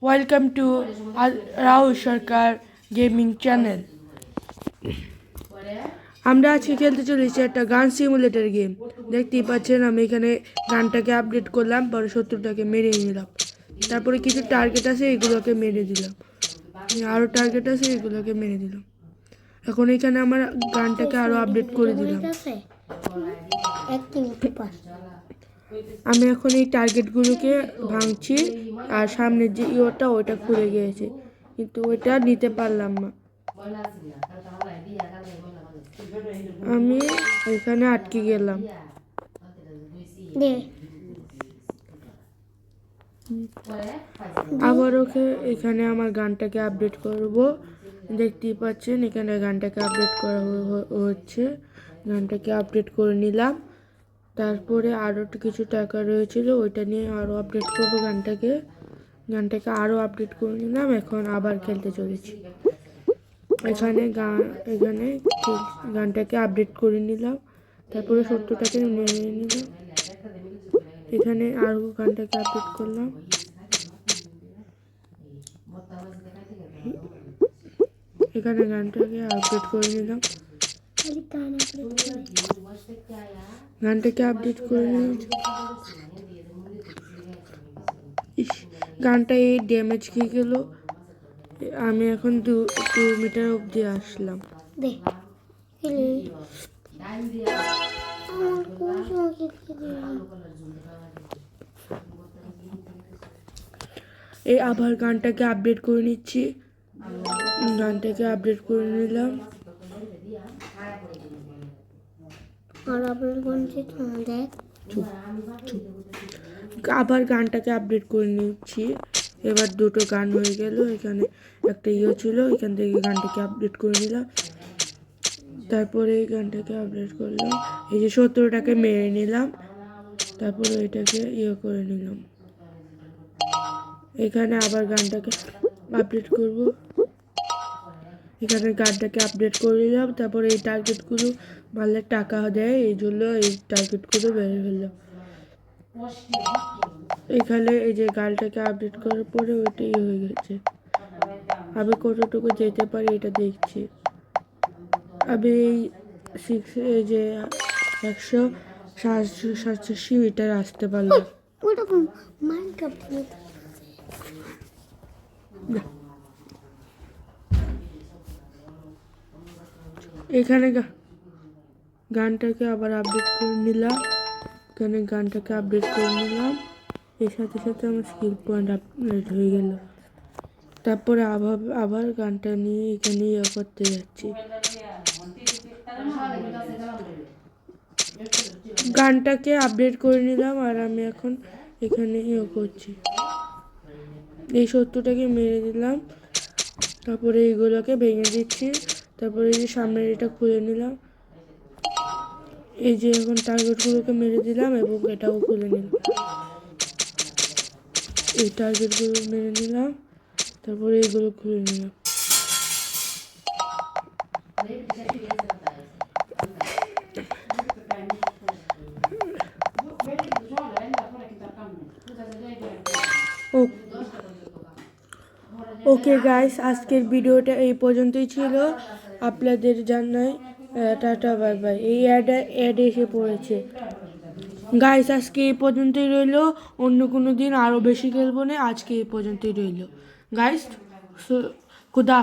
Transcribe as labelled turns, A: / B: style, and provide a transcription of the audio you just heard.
A: Welcome to Rahul Sarkar gaming channel. আমরা আজকে খেলতে চলেছি একটা গান সিমুলেটর গেম। দেখতেই পাচ্ছেন আমি এখানে গানটাকে আপডেট করলাম, পরে শত্রুটাকে মেরে নিলাম। তারপরে কিছু টার্গেট আছে, এগুলোকে মেরে দিলাম। আরও টার্গেট আছে, এগুলোকে মেরে দিলাম। এখন এখানে আমার গানটাকে আরও আপডেট করে দিলাম। আমি এখন এই টার্গেটগুলোকে ভাঙছি, আর সামনের যে ওইটা খুলে গিয়েছে, কিন্তু ওইটা নিতে পারলাম না। আমি এখানে আটকে গেলাম। আবার ওকে এখানে আমার গানটাকে আপডেট করব। দেখতেই পাচ্ছেন এখানে গানটাকে আপডেট করা হচ্ছে। গানটাকে আপডেট করে নিলাম। তারপরে আরও কিছু টাকা রয়েছিল, ওইটা নিয়ে আরও আপডেট করবো গানটাকে আরও আপডেট করে নিলাম। এখন আবার খেলতে চলেছি। এখানে গানটাকে আপডেট করে নিলাম, তারপরে শত্রুটাকে মেরে নিলাম। এখানে আরও গানটাকে আপডেট করলাম। এখানে গানটাকে আপডেট করে নিলাম। গানটাকে আপডেট করে নিলাম। গানটা এই ড্যামেজ খেয়ে গেল। আমি এখন 2 মিটার অবধি আসলাম। এই আবার গানটাকে আপডেট করে নিচ্ছি। গানটাকে আপডেট করে নিলাম। আবার গানটাকে আপডেট করে নিচ্ছি। এবার 2টো গান হয়ে গেল। এখানে একটা ছিল, এখান থেকে গানটাকে আপডেট করে নিলাম। তারপরে এই গানটাকে আপডেট করলাম। এই যে 17টাকে মেরে নিলাম। তারপরে এটাকে করে নিলাম। এখানে আবার গানটাকে আপডেট করব। এখানে গানটাকে আপডেট করে নিলাম। তারপরে এই টার্গেটগুলো মারলে টাকা দেয়, এই জন্য এই টার্গেটগুলো মেরে ফেললাম। এখানে এই যে গানটাকে আপডেট করার পরে ওইটাই হয়ে গেছে। আমি কতটুকু যেতে পারি এটা দেখছি। আমি এই যে 187 মিটার আসতে পারলাম। এখানে গানটাকে আবার আপডেট করে নিলাম। এখানে গানটাকে আপডেট করে নিলাম। এর সাথে সাথে আমার স্কিল পয়েন্ট আপডেট হয়ে গেল। তারপরে আবার গানটা নিয়ে এখানে করতে যাচ্ছি। গানটাকে আপডেট করে নিলাম, আর আমি এখন এখানে করছি। এই শত্রুটাকে মেরে দিলাম। তারপরে এইগুলোকে ভেঙে দিচ্ছি। তারপরে এই যে সামনের এটা খুলে নিলাম। এই যে এখন টার্গেটগুলোকে মেরে দিলাম এবং এটাও খুলে নিলাম। এই টার্গেটগুলো মেরে নিলাম, তারপরে এইগুলো খুলে নিলাম। ওকে গাইস, আজকের ভিডিওটা এই পর্যন্তই ছিল। আপনাদের জানাই টাটা, বাই বাই। এই অ্যাড এসে পড়েছে গাইস। আজকে এই পর্যন্তই রইল। অন্য কোনো দিন আরও বেশি খেলবো না। আজকে এই পর্যন্তই রইল গাইস। খুদা।